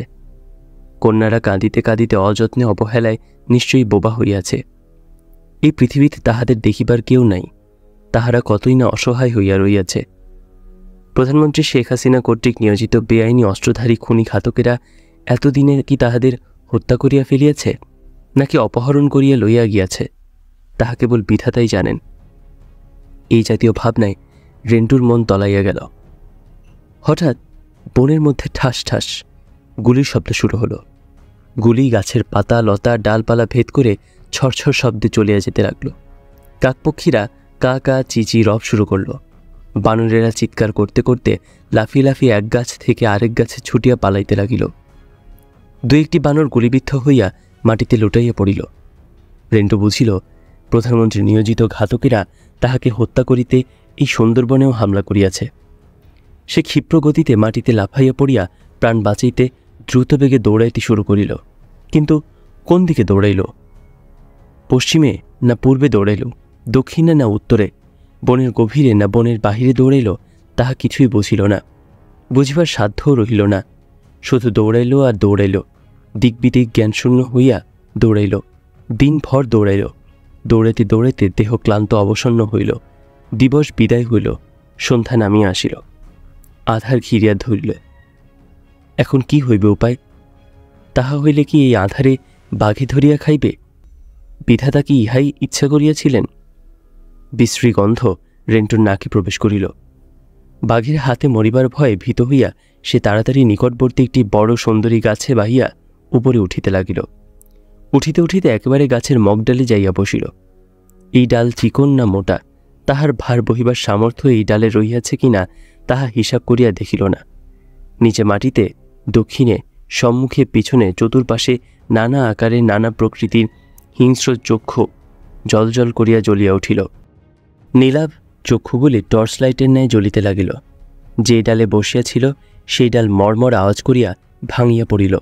[SPEAKER 1] কন্যারা কাঁদিতে কাঁদিতে অযত্নে অবহেলায় নিশ্চয়ই বোবা হইয়াছে। এই পৃথিবীতে তাহাদের দেখিবার কেউ নাই। তাহারা কতই না অসহায় হইয়া রইয়াছে। প্রধানমন্ত্রী শেখ হাসিনা কর্তৃক নিয়োজিত বেআইনি অস্ত্রধারী খুনি ঘাতকেরা এতদিনে কি তাহাদের হত্যা করিয়া ফেলিয়াছে, নাকি অপহরণ করিয়া লইয়া গিয়াছে, তাহা কেবল বিধাতাই জানেন। এই জাতীয় ভাবনায় রেন্টুর মন তলাইয়া গেল। হঠাৎ বনের মধ্যে ঠাস ঠাস গুলির শব্দ শুরু হলো। গুলি গাছের পাতা লতা ডালপালা ভেদ করে ছড়ছড় শব্দে চলিয়া যেতে লাগলো। কাকপক্ষীরা কা কা চিচি রব শুরু করল। বানরেরা চিৎকার করতে করতে লাফিয়ে লাফিয়ে এক গাছ থেকে আরেক গাছে ছুটিয়া পালাইতে লাগিল। দু একটি বানর গুলিবিদ্ধ হইয়া মাটিতে লুটাইয়া পড়িল। রেন্টু বুঝিল, প্রধানমন্ত্রী নিয়োজিত ঘাতকেরা তাহাকে হত্যা করিতে এই সুন্দরবনেও হামলা করিয়াছে। সে ক্ষিপ্র গতিতে মাটিতে লাফাইয়া পড়িয়া প্রাণ বাঁচাইতে দ্রুত বেগে দৌড়াইতে শুরু করিল। কিন্তু কোন দিকে দৌড়াইল? পশ্চিমে না পূর্বে দৌড়াইল, দক্ষিণে না উত্তরে, বনের গভীরে না বনের বাহিরে দৌড়াইল, তাহা কিছুই বুঝিল না। বুঝিবার সাধ্যও রহিল না। শুধু দৌড়াইল আর দৌড়াইল। দিকবিদিক জ্ঞানশূন্য হইয়া দৌড়াইল। দিনভর দৌড়াইল। দৌড়াইতে দৌড়াইতে দেহ ক্লান্ত অবসন্ন হইল। দিবস বিদায় হইল। সন্ধ্যা নামিয়া আসিল। আধার ঘিরিয়া ধরিল। এখন কি হইবে উপায়? তাহা হইলে কি এই আধারে বাঘে ধরিয়া খাইবে? বিধাতা কি ইহাই ইচ্ছা করিয়াছিলেন? বিশ্রী গন্ধ রেন্টুর নাকে প্রবেশ করিল। বাঘের হাতে মরিবার ভয়ে ভীত হইয়া সে তাড়াতাড়ি নিকটবর্তী একটি বড় সুন্দরী গাছে বাহিয়া উপরে উঠিতে লাগিল। উঠিতে উঠিতে একেবারে গাছের মগডালে যাইয়া বসিল। এই ডাল চিকন না মোটা, তাহার ভার বহিবার সামর্থ্য এই ডালে রহিয়াছে কিনা তাহা হিসাব করিয়া দেখিল না। নিচে মাটিতে, দক্ষিণে, সম্মুখে, পিছনে, চতুর্পাশে নানা আকারে নানা প্রকৃতির হিংস্র চক্ষু জলজল করিয়া জ্বলিয়া উঠিল। নীলাভ চক্ষুগুলি টর্চ লাইটের ন্যায় জ্বলিতে লাগিল। যে ডালে বসিয়াছিল সেই ডাল মর্মর আওয়াজ করিয়া ভাঙিয়া পড়িল।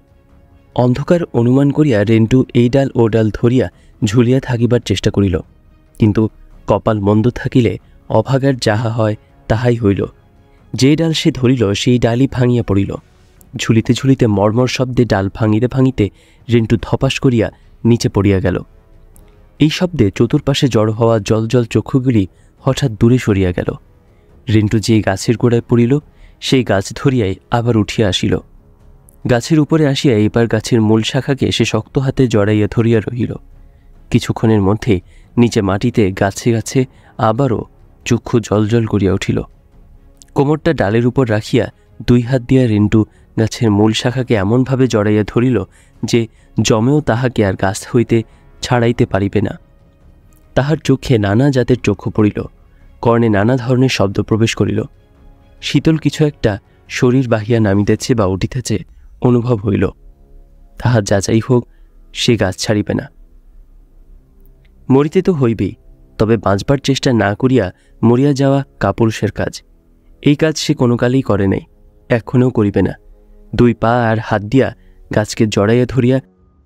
[SPEAKER 1] অন্ধকার অনুমান করিয়া রেন্টু এই ডাল ও ডাল ধরিয়া ঝুলিয়া থাকিবার চেষ্টা করিল, কিন্তু কপাল মন্দ থাকিলে অভাগার যাহা হয় তাহাই হইল। যে ডাল সে ধরিল সেই ডালই ভাঙিয়া পড়িল। ঝুলিতে ঝুলিতে মর্মর শব্দে ডাল ভাঙিতে ভাঙিতে রেন্টু ধপাস করিয়া নিচে পড়িয়া গেল। এই শব্দে চতুর্পাশে জড়ো হওয়া জলজল চক্ষুগুলি হঠাৎ দূরে সরিয়া গেল। রেন্টু যে গাছের গোড়ায় পড়িল সেই গাছ ধরিয়াই আবার উঠিয়া আসিল। গাছের উপরে আসিয়া এবার গাছের মূল শাখাকে সে শক্ত হাতে জড়াইয়া ধরিয়া রহিল। কিছুক্ষণের মধ্যে নিচে মাটিতে গাছে গাছে আবারও চক্ষু জলজল করিয়া উঠিল। কোমরটা ডালের উপর রাখিয়া দুই হাত দিয়া রেন্টু গাছের মূল শাখাকে এমনভাবে জড়াইয়া ধরিল যে জমেও তাহাকে আর গাছ হইতে ছাড়াইতে পারিবে না। তাহার চোখে নানা জাতের চক্ষু পড়িল, কর্ণে নানা ধরনের শব্দ প্রবেশ করিল। শীতল কিছু একটা শরীর বাহিয়া নামিতেছে বা উঠিতেছে অনুভব হইল। তাহার যাচাই হোক, সে গাছ ছাড়িবে না। মরিতে তো হইবেই, তবে বাঁচবার চেষ্টা না করিয়া মরিয়া যাওয়া কাপুরুষের কাজ। এই কাজ সে কোনো কালেই করে নাই, এখনও করিবে না। দুই পা আর হাত দিয়া গাছকে জড়াইয়া ধরিয়া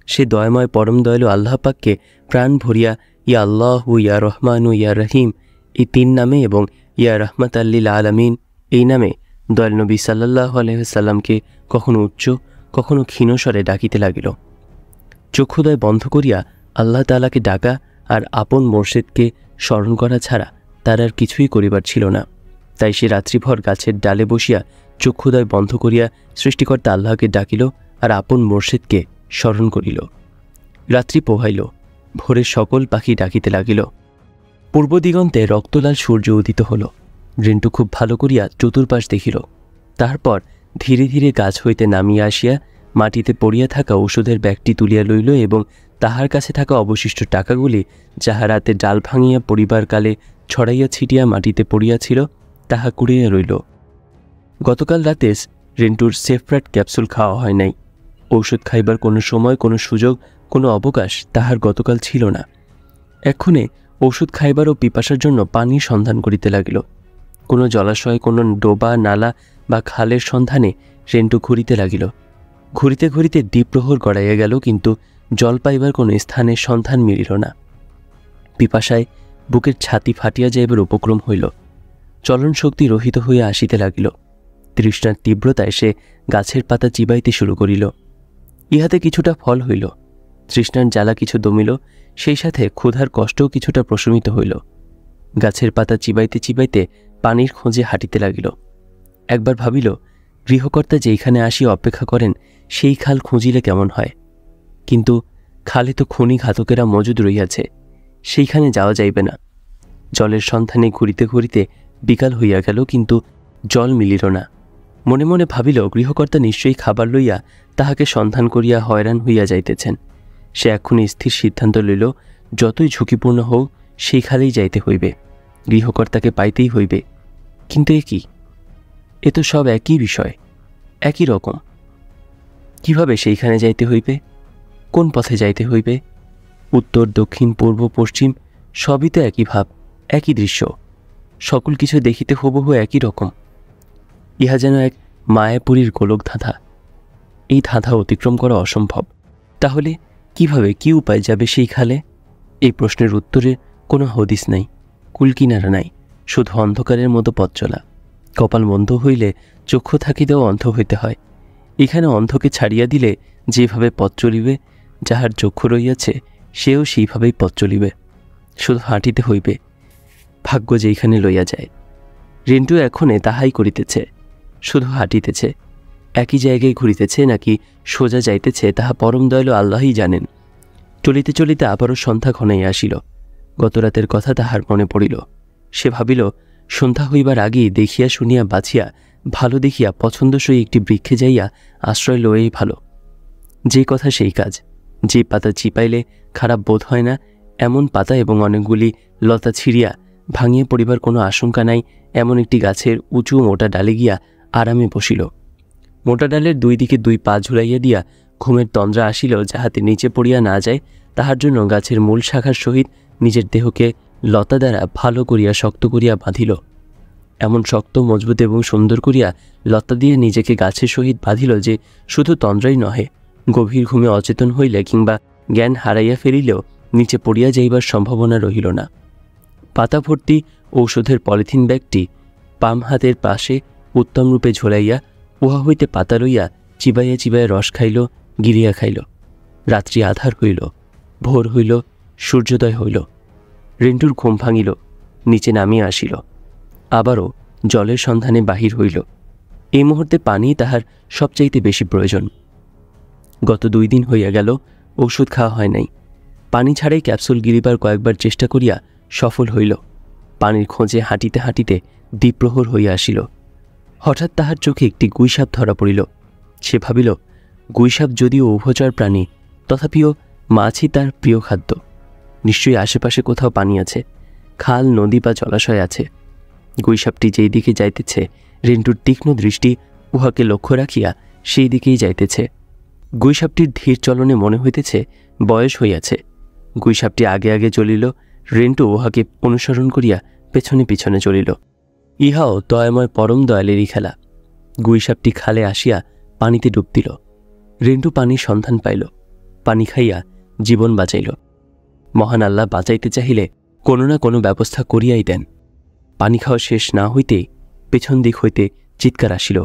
[SPEAKER 1] সে দয়াময় পরম দয়ালু আল্লাহ পাককে প্রাণ ভরিয়া ইয়া আল্লাহু ইয়া রহমানু ইয়া রহিম এই তিন নামে এবং ইয়া রহমত আল্লিল আলামিন এই নামে দয়াল নবী সাল্লাল্লাহু আলাইহি ওয়াসাল্লামকে কখনো উচ্চ কখনো ক্ষীণস্বরে ডাকিতে লাগিল। চক্ষুদয় বন্ধ করিয়া আল্লাহ তাআলাকে ডাকা আর আপন মোর্শেদকে স্মরণ করা ছাড়া তার আর কিছুই করিবার ছিল না। তাই সে রাত্রিভর গাছের ডালে বসিয়া চক্ষুদয় বন্ধ করিয়া সৃষ্টিকর্তা আল্লাহকে ডাকিল আর আপন মোর্শেদকে স্মরণ করিল। রাত্রি পোহাইল, ভোরে সকল পাখি ডাকিতে লাগিল। পূর্ব দিগন্তে রক্তলাল সূর্য উদিত হল। রেন্টু খুব ভালো করিয়া চতুর্পাশ দেখিল। তারপর ধীরে ধীরে গাছ হইতে নামিয়া আসিয়া মাটিতে পড়িয়া থাকা ওষুধের ব্যাগটি তুলিয়া লইল এবং তাহার কাছে থাকা অবশিষ্ট টাকাগুলি যাহা রাতে ডাল ভাঙিয়া পড়িবার কালে ছড়াইয়া ছিটিয়া মাটিতে পড়িয়াছিল তাহা কুড়িয়া রইল। গতকাল রাতে রেন্টুর সেফরাট ক্যাপসুল খাওয়া হয় নাই। ঔষধ খাইবার কোনো সময়, কোনো সুযোগ, কোনো অবকাশ তাহার গতকাল ছিল না। এক্ষণে ঔষধ খাইবার ও পিপাসার জন্য পানির সন্ধান করিতে লাগিল। কোনো জলাশয়, কোনো ডোবা, নালা বা খালের সন্ধানে রেন্টু ঘুরিতে লাগিল। ঘুরিতে ঘুরিতে দ্বিপ্রহর গড়াইয়া গেল, কিন্তু জল পাইবার কোনো স্থানের সন্ধান মিলিল না। পিপাসায় বুকের ছাতি ফাটিয়া যাইবার উপক্রম হইল। চলন শক্তি রহিত হইয়া আসিতে লাগিল। তৃষ্ণার তীব্রতায় সে গাছের পাতা চিবাইতে শুরু করিল। ইহাতে কিছুটা ফল হইল, তৃষ্ণার জ্বালা কিছু দমিল, সেই সাথে ক্ষুধার কষ্টও কিছুটা প্রশমিত হইল। গাছের পাতা চিবাইতে চিবাইতে পানির খোঁজে হাঁটিতে লাগিল। একবার ভাবিল, গৃহকর্তা যেইখানে আসিয়া অপেক্ষা করেন সেই খাল খুঁজিলে কেমন হয়, কিন্তু খালে তো খনি ঘাতকেরা মজুদ রইয়াছে, সেইখানে যাওয়া যাইবে না। জলের সন্ধানে ঘুরিতে ঘুরিতে বিকাল হইয়া গেল, কিন্তু জল মিলিল না। মনে মনে ভাবিল, গৃহকর্তা নিশ্চয়ই খাবার লইয়া তাহাকে সন্ধান করিয়া হয়রান হইয়া যাইতেছেন। সে এক্ষুনি স্থির সিদ্ধান্ত লইল, যতই ঝুঁকিপূর্ণ হোক সেই খালেই যাইতে হইবে, গৃহকর্তাকে পাইতেই হইবে। কিন্তু এ কি? এ তো সব একই বিষয়, একই রকম। কিভাবে সেইখানে যাইতে হইবে? কোন পথে যাইতে হইবে? উত্তর, দক্ষিণ, পূর্ব, পশ্চিম সবই তো একই ভাব, একই দৃশ্য। সকল কিছু দেখিতে হুবহু একই রকম। ইহা যেন এক মায়াপুরীর গোলক ধাঁধা। এই ধাঁধা অতিক্রম করা অসম্ভব। তাহলে কিভাবে, কি উপায় যাবে সেই খালে? এই প্রশ্নের উত্তরে কোনো হদিস নাই, কুলকিনারা নাই, শুধু অন্ধকারের মতো পথ চলা। কপাল মন্দ হইলে চক্ষু থাকিতেও অন্ধ হইতে হয়। এখানে অন্ধকে ছাড়িয়া দিলে যেভাবে পথ চলিবে, যাহার চক্ষু রইয়াছে সেও সেইভাবেই পথ চলিবে। শুধু হাঁটিতে হইবে, ভাগ্য যেইখানে লইয়া যায়। রেন্টু এখনে তাহাই করিতেছে, শুধু হাঁটিতেছে। একই জায়গায় ঘুরিতেছে নাকি সোজা যাইতেছে তাহা পরম দয়ালু আল্লাহই জানেন। চলিতে চলিতে আবারও সন্ধ্যা ঘনাইয়া আসিল। গতরাতের কথা তাহার মনে পড়িল। সে ভাবিল, সন্ধ্যা হইবার আগেই দেখিয়া শুনিয়া বাছিয়া ভালো দেখিয়া পছন্দসই একটি বৃক্ষে যাইয়া আশ্রয় লয়েই ভালো। যে কথা সেই কাজ। যে পাতা চিপাইলে খারাপ বোধ হয় না এমন পাতা এবং অনেকগুলি লতা ছিঁড়িয়া ভাঙিয়া পড়িবার কোনো আশঙ্কা নাই এমন একটি গাছের উঁচু মোটা ডালে গিয়া আরামে বসিল। মোটা ডালের দুই দিকে দুই পা ঝুলাইয়া দিয়া ঘুমের তন্দ্রা আসিল, যাহাতে নিচে পড়িয়া না যায় তাহার জন্য গাছের মূল শাখার সহিত নিজের দেহকে লতা দ্বারা ভালো করিয়া শক্ত করিয়া বাঁধিল। এমন শক্ত মজবুত এবং সুন্দর করিয়া লতা দিয়ে নিজেকে গাছের সহিত বাঁধিল যে শুধু তন্দ্রাই নহে, গভীর ঘুমে অচেতন হইলে কিংবা জ্ঞান হারাইয়া ফেলিলেও নিচে পড়িয়া যাইবার সম্ভাবনা রহিল না। পাতা ভর্তি ঔষধের পলিথিন ব্যাগটি বাম হাতের পাশে উত্তমরূপে ঝোলাইয়া উহা হইতে পাতা লইয়া চিবাইয়া চিবাইয়া রস খাইল, গিলিয়া খাইল। রাত্রি আধার হইল, ভোর হইল, সূর্যোদয় হইল। রেন্টুর ঘুম ভাঙিল, নিচে নামিয়া আসিল। আবারও জলের সন্ধানে বাহির হইল। এই মুহূর্তে পানি তাহার সবচাইতে বেশি প্রয়োজন। গত 2 দিন হইয়া গেল ঔষধ খাওয়া হয় নাই। পানি ছাড়াই ক্যাপসুল গিলিবার কয়েকবার চেষ্টা করিয়া সফল হইল। পানির খোঁজে হাঁটিতে হাঁটিতে দ্বিপ্রহর হইয়া আসিল। হঠাৎ তাহার চোখে একটি গুইসাপ ধরা পড়িল। সে ভাবিল, গুইসাপ যদিও উভচর প্রাণী, তথাপিও মাছই তার প্রিয় খাদ্য। নিশ্চয়ই আশেপাশে কোথাও পানি আছে, খাল, নদী বা জলাশয় আছে। গুইসাপটি যেই দিকে যাইতেছে রেন্টুর তীক্ষ্ণ দৃষ্টি উহাকে লক্ষ্য রাখিয়া সেই দিকেই যাইতেছে। গুইসাপটির ধীর চলনে মনে হইতেছে বয়স হইয়াছে। গুইসাপটি আগে আগে চলিল, রেন্টু উহাকে অনুসরণ করিয়া পেছনে পিছনে চলিল। ইহাও দয়াময় পরম দয়ালেরই খেলা। গুইসাপটি খালে আসিয়া পানিতে ডুব দিল। রেন্টু পানির সন্ধান পাইল, পানি খাইয়া জীবন বাঁচাইল। মহান আল্লাহ বাঁচাইতে চাহিলে কোনো না কোনো ব্যবস্থা করিয়াই দেন। পানি খাওয়া শেষ না হইতেই পেছন দিক হইতে চিৎকার আসিল,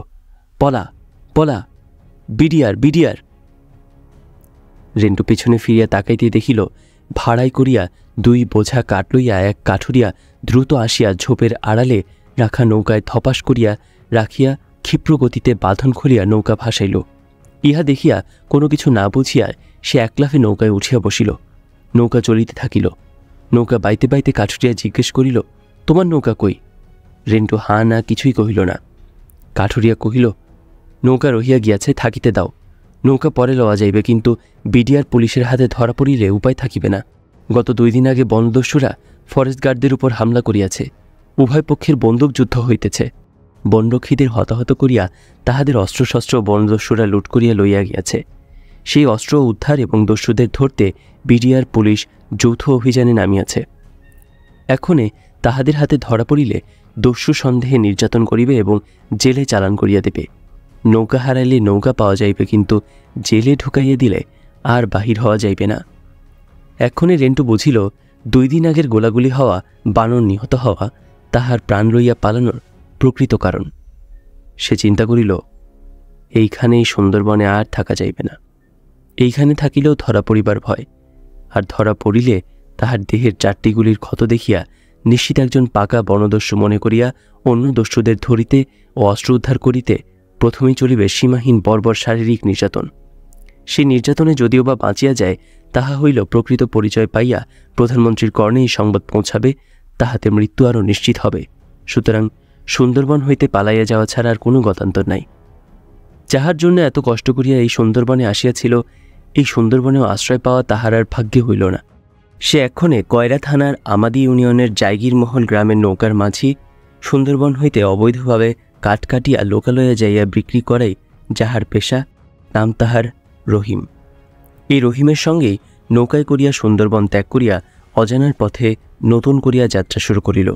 [SPEAKER 1] পলা পলা, বিডিআর বিডিআর। রেন্টু পিছনে ফিরিয়া তাকাইতে দেখিল ভাড়াই করিয়া 2 বোঝা কাঠ লইয়া এক কাঠুরিয়া দ্রুত আসিয়া ঝোপের আড়ালে রাখা নৌকায় ধপাস করিয়া রাখিয়া ক্ষিপ্র গতিতে বাঁধন খুলিয়া নৌকা ভাসাইল। ইহা দেখিয়া কোনো কিছু না বুঝিয়া সে একলাফে নৌকায় উঠিয়া বসিল। নৌকা চলিতে থাকিল। নৌকা বাইতে বাইতে কাঠুরিয়া জিজ্ঞেস করিল, তোমার নৌকা কই? রেন্টু হাঁ না কিছুই কহিল না। কাঠুরিয়া কহিল, নৌকা রহিয়া গিয়াছে, থাকিতে দাও। নৌকা পরে লওয়া যাইবে, কিন্তু বিডিআর পুলিশের হাতে ধরা পড়িলে উপায় থাকিবে না। গত 2 দিন আগে বনদস্যুরা ফরেস্ট গার্ডদের উপর হামলা করিয়াছে। উভয় পক্ষের বন্দুক যুদ্ধ হইতেছে। বনরক্ষীদের হতাহত করিয়া তাহাদের অস্ত্রশস্ত্র বনদস্যুরা লুট করিয়া লইয়া গিয়াছে। সেই অস্ত্র উদ্ধার এবং দস্যুদের ধরতে বিডিআর পুলিশ যৌথ অভিযানে নামিয়াছে। এখনে তাহাদের হাতে ধরা পড়িলে দস্যু সন্দেহে নির্যাতন করিবে এবং জেলে চালান করিয়া দেবে। নৌকা হারাইলে নৌকা পাওয়া যাইবে, কিন্তু জেলে ঢুকাইয়া দিলে আর বাহির হওয়া যাইবে না। এক্ষণে রেন্টু বুঝিল 2 দিন আগের গোলাগুলি হওয়া, বানর নিহত হওয়া তাহার প্রাণ লইয়া পালানোর প্রকৃত কারণ। সে চিন্তা করিল, এইখানেই সুন্দরবনে আর থাকা যাইবে না। এইখানে থাকিলেও ধরা পড়িবার ভয়, আর ধরা পড়িলে তাহার দেহের 4টি গুলির ক্ষত দেখিয়া নিশ্চিত একজন পাকা বনদস্যু মনে করিয়া অন্য দস্যুদের ধরিতে ও অস্ত্র উদ্ধার করিতে প্রথমেই চলিবে সীমাহীন বর্বর শারীরিক নির্যাতন। সেই নির্যাতনে যদিও বা বাঁচিয়া যায়, তাহা হইল প্রকৃত পরিচয় পাইয়া প্রধানমন্ত্রীর কর্ণে এই সংবাদ পৌঁছাবে, তাহাতে মৃত্যু আরও নিশ্চিত হবে। সুতরাং সুন্দরবন হইতে পালাইয়া যাওয়া ছাড়া আর কোনো গতান্তর নাই। যাহার জন্য এত কষ্ট করিয়া এই সুন্দরবনে আসিয়াছিল, এই সুন্দরবনেও আশ্রয় পাওয়া তাহার আর ভাগ্যে হইল না। সে এক্ষণে কয়রা থানার আমাদি ইউনিয়নের জায়গিরমহল গ্রামের নৌকার মাঝি। সুন্দরবন হইতে অবৈধভাবে কাঠ কাটিয়া লোকালয়ে যাইয়া বিক্রি করাই যাহার পেশা। নাম তাহার রহিম। এই রহিমের সঙ্গেই নৌকায় করিয়া সুন্দরবন ত্যাগ করিয়া অজানার পথে নতুন করিয়া যাত্রা শুরু করিল।